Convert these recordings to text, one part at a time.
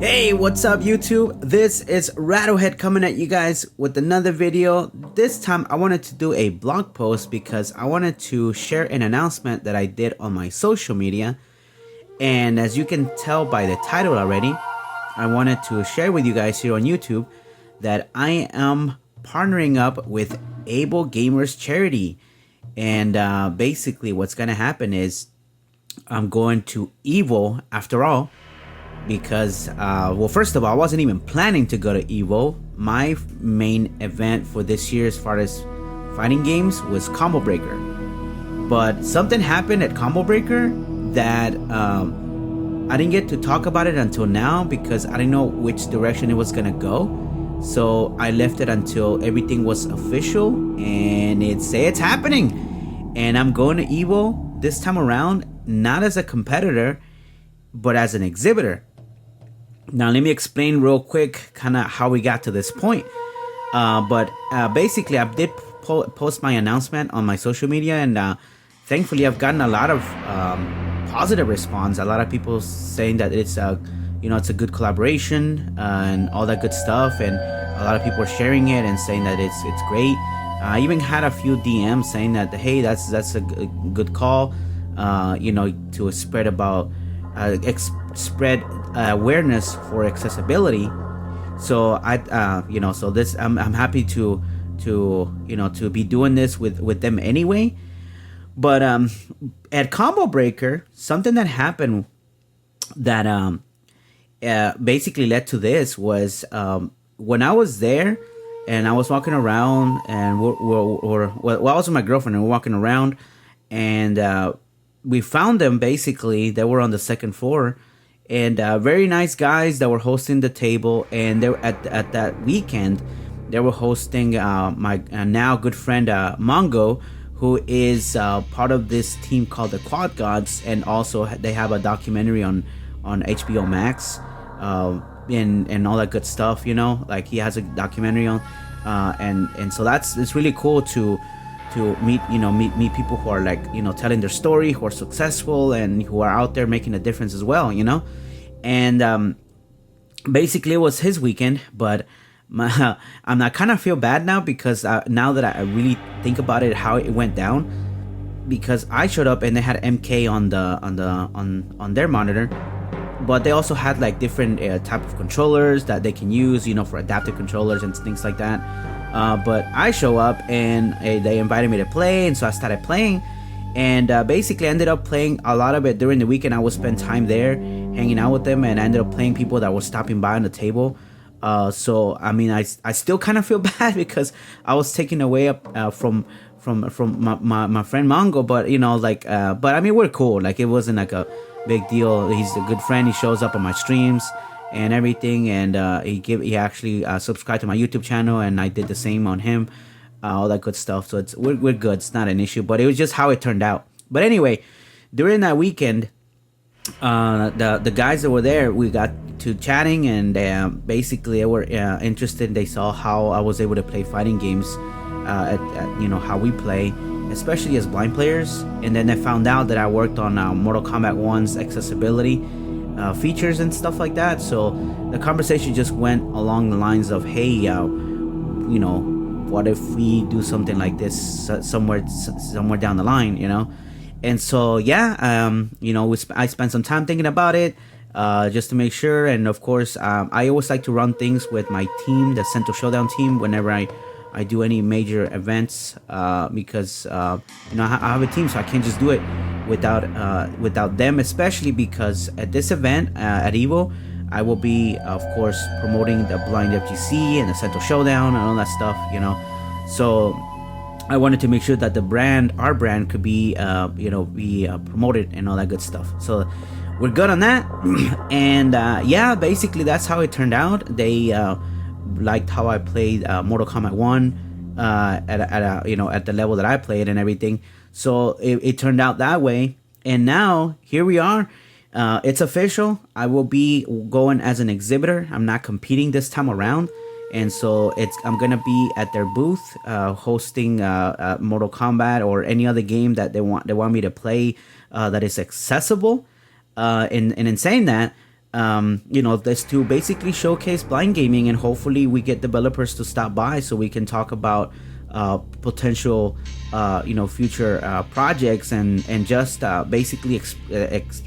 Hey, what's up YouTube? This is Rattlehead coming at you guys with another video. This time I wanted to do a blog post because I wanted to share an announcement that I did on my social media. And as you can tell by the title already, I wanted to share with you guys here on YouTube that I am partnering up with Able Gamers Charity. And basically what's going to happen is I'm going to Evo after all. Because, well, first of all, I wasn't even planning to go to EVO. My main event for this year as far as fighting games was Combo Breaker. But something happened at Combo Breaker that I didn't get to talk about it until now because I didn't know which direction it was going to go. So I left it until everything was official and it's happening. And I'm going to EVO this time around, not as a competitor, but as an exhibitor. Now let me explain real quick kind of how we got to this point. But basically I did post my announcement on my social media, and thankfully I've gotten a lot of positive response. A lot of people saying that it's it's a good collaboration and all that good stuff, and a lot of people are sharing it and saying that it's great. I even had a few DMs saying that, hey, that's a good call, to spread about spread awareness for accessibility. So so this I'm happy to be doing this with them anyway. But at Combo Breaker, something that happened that basically led to this was when I was there and I was walking around, and I was with my girlfriend and we're walking around, and we found them. Basically, they were on the second floor, and very nice guys that were hosting the table. And they were at that weekend, they were hosting my now good friend Mongo, who is part of this team called the Quad Gods, and also they have a documentary on HBO Max, and all that good stuff. Like he has a documentary on, and so it's really cool to meet people who are like telling their story, who are successful and who are out there making a difference as well. And basically it was his weekend, but I kind of feel bad now because now that I really think about it, how it went down, because I showed up and they had MK on their monitor, but they also had like different type of controllers that they can use, for adaptive controllers and things like that. But I show up and they invited me to play, and so I started playing, and basically I ended up playing a lot of it during the weekend. I would spend time there hanging out with them, and I ended up playing people that were stopping by on the table. So I mean, I still kind of feel bad because I was taken away from my friend Mongo, but but I mean, we're cool. Like, it wasn't like a big deal. He's a good friend. He shows up on my streams and everything, and he actually subscribed to my YouTube channel, and I did the same on him, all that good stuff. So we're good. It's not an issue, but it was just how it turned out. But anyway, during that weekend, the guys that were there, we got to chatting, and basically they were interested. They saw how I was able to play fighting games, at how we play, especially as blind players. And then they found out that I worked on Mortal Kombat 1's accessibility features and stuff like that. So the conversation just went along the lines of, hey, what if we do something like this somewhere down the line, And so I spent some time thinking about it, just to make sure. And of course, I always like to run things with my team, the Central Showdown team, whenever I do any major events, because I have a team, so I can't just do it without them, especially because at this event, at EVO, I will be, of course, promoting the Blind FGC and the Central Showdown and all that stuff, So I wanted to make sure that our brand could be promoted and all that good stuff. So we're good on that. And basically that's how it turned out. They liked how I played Mortal Kombat 1 at the level that I played and everything. So it turned out that way. And now here we are. It's official. I will be going as an exhibitor. I'm not competing this time around. And so I'm gonna be at their booth, hosting Mortal Kombat or any other game that they want me to play that is accessible. And in saying that, That's to basically showcase blind gaming, and hopefully we get developers to stop by so we can talk about potential future projects, and just basically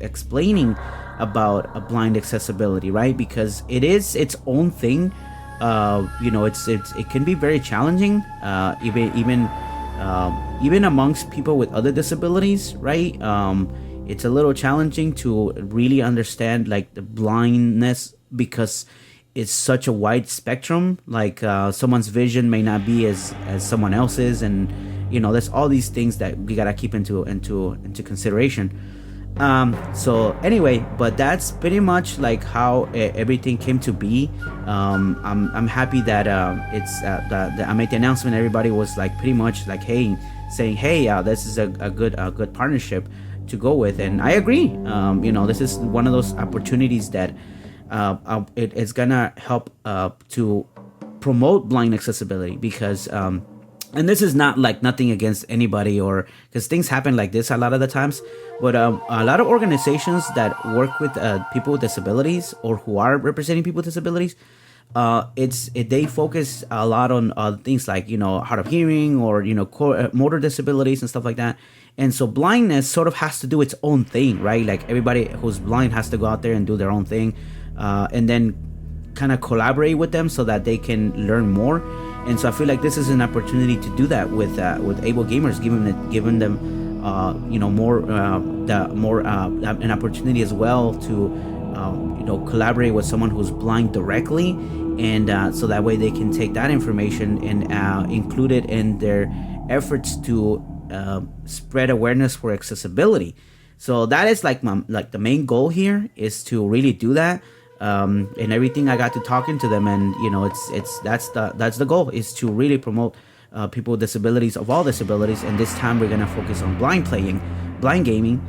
explaining about blind accessibility, right? Because it is its own thing. It can be very challenging, even amongst people with other disabilities, right? It's a little challenging to really understand like the blindness, because it's such a wide spectrum. Like someone's vision may not be as someone else's, and there's all these things that we gotta keep into consideration. So anyway, but that's pretty much like how everything came to be. I'm happy that that I made the announcement. Everybody was like pretty much like saying hey, this is a good partnership to go with, and I agree. This is one of those opportunities that it's gonna help to promote blind accessibility, because and this is not like nothing against anybody, or because things happen like this a lot of the times, but a lot of organizations that work with people with disabilities, or who are representing people with disabilities, they focus a lot on things like hard of hearing, or motor disabilities and stuff like that. And so blindness sort of has to do its own thing, right? Like everybody who's blind has to go out there and do their own thing, and then kind of collaborate with them so that they can learn more. And so I feel like this is an opportunity to do that with able gamers, giving them an opportunity as well to collaborate with someone who's blind directly, and so that way they can take that information and include it in their efforts to spread awareness for accessibility. So that is like the main goal here, is to really do that. And everything I got to talking to them, and that's the goal, is to really promote people with disabilities, of all disabilities, and this time we're gonna focus on blind gaming.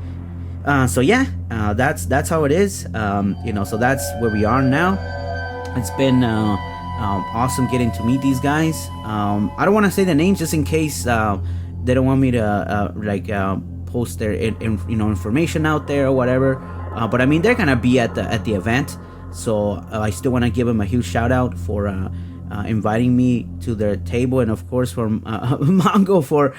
So yeah, that's how it is. So that's where we are now. It's been awesome getting to meet these guys. I don't want to say the names just in case they don't want me to post their information out there or whatever. But I mean, they're gonna be at the event. So I still want to give them a huge shout out for inviting me to their table, and of course for Mongo for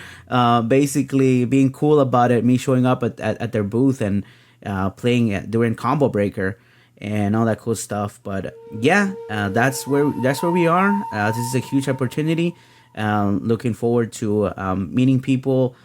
basically being cool about it, me showing up at their booth and playing during Combo Breaker and all that cool stuff. But yeah, that's where we are. This is a huge opportunity. Looking forward to meeting people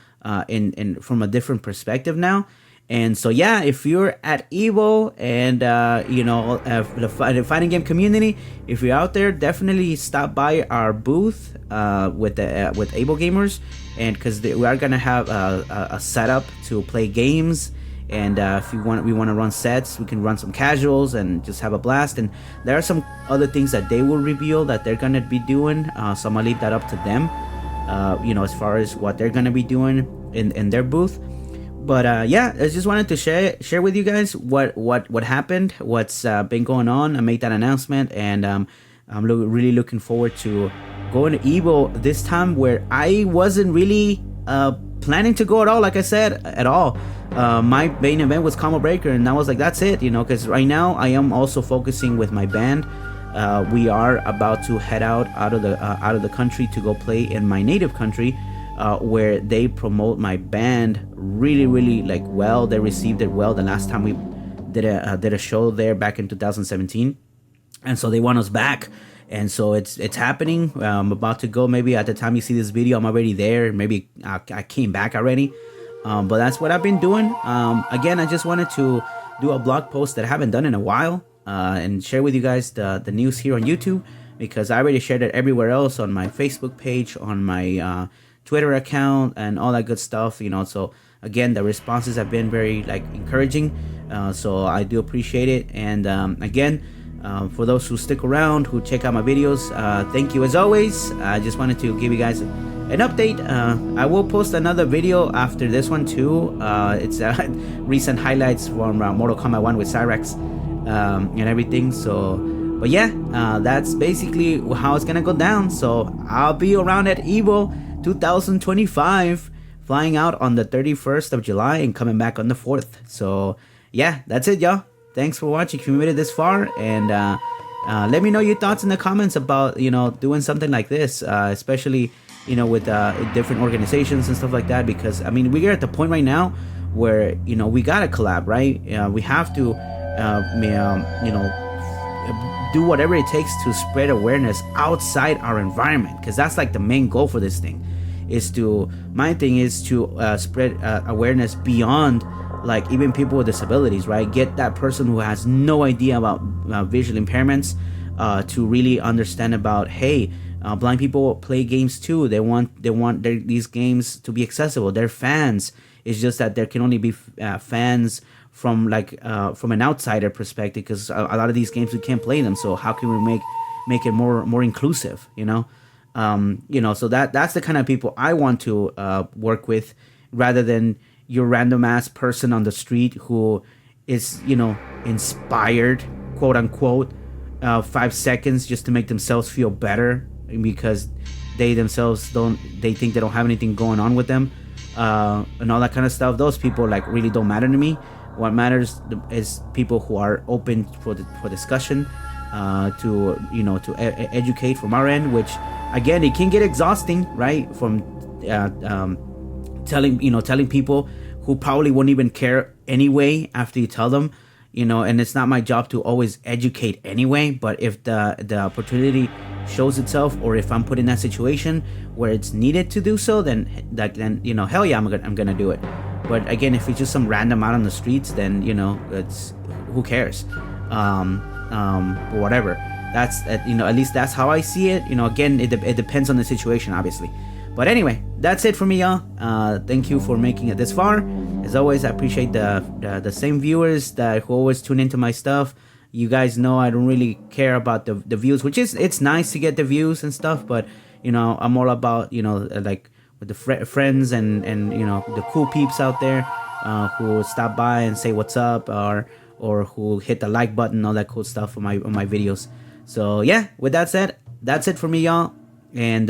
in from a different perspective now. And so yeah, if you're at Evo and the fighting game community, if you're out there, definitely stop by our booth with Able Gamers, and because we are gonna have a setup to play games. And if we want to run sets, we can run some casuals and just have a blast. And there are some other things that they will reveal that they're gonna be doing. So I'm gonna leave that up to them. As far as what they're gonna be doing in their booth. But yeah, I just wanted to share with you guys what happened, what's been going on. I made that announcement, and I'm really looking forward to going to Evo this time, where I wasn't really planning to go at all. Like I said, at all. My main event was Combo Breaker, and I was like, that's it, because right now I am also focusing with my band. We are about to head out of the country to go play in my native country. Where they promote my band really like well. They received it well the last time we did a show there back in 2017, and so they want us back. And so it's happening. I'm about to go. Maybe at the time you see this video, I'm already there. Maybe I came back already. But that's what I've been doing. Again, I just wanted to do a blog post that I haven't done in a while, and share with you guys the news here on YouTube, because I already shared it everywhere else, on my Facebook page, on my Twitter account, and all that good stuff. So again, the responses have been very encouraging. So I do appreciate it. And again, for those who stick around, who check out my videos, thank you as always. I just wanted to give you guys an update. I will post another video after this one too. It's recent highlights from Mortal Kombat 1 with Cyrax and everything. So, but yeah, that's basically how it's gonna go down. So I'll be around at Evo 2025, flying out on the 31st of July and coming back on the 4th. So yeah, that's it, y'all. thanks for watching if you made it this far, and let me know your thoughts in the comments about doing something like this, especially with different organizations and stuff like that, because I mean we're at the point right now where we gotta collab, right? We have to do whatever it takes to spread awareness outside our environment, because that's like the main goal for this thing. My thing is to spread awareness beyond like even people with disabilities, right? Get that person who has no idea about visual impairments to really understand about, hey, blind people play games too. They want these games to be accessible. They're fans. It's just that there can only be fans from from an outsider perspective, because a lot of these games we can't play them. So how can we make it more inclusive? So that's the kind of people I want to work with, rather than your random ass person on the street who is inspired, quote unquote, 5 seconds just to make themselves feel better because they themselves they think they don't have anything going on with them, and all that kind of stuff. Those people really don't matter to me. What matters is people who are open for discussion, to educate from our end, which again, it can get exhausting, right? From telling people who probably won't even care anyway after you tell them, and it's not my job to always educate anyway. But if the opportunity shows itself, or if I'm put in that situation where it's needed to do so, then hell yeah, I'm gonna do it. But again, if it's just some random out on the streets, then it's who cares, whatever. That's at least that's how I see it. Again, it depends on the situation, obviously. But anyway, that's it for me, y'all. Thank you for making it this far. As always, I appreciate the same viewers who always tune into my stuff. You guys know I don't really care about the views, which it's nice to get the views and stuff, but I'm all about like with the friends and the cool peeps out there who stop by and say what's up, or who hit the like button, all that cool stuff on my videos. So yeah, with that said, that's it for me, y'all. And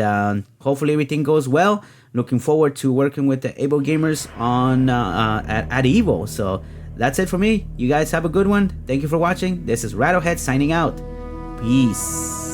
hopefully everything goes well. Looking forward to working with the able gamers on at Evo. So that's it for me. You guys have a good one. Thank you for watching. This is Rattlehead signing out. Peace.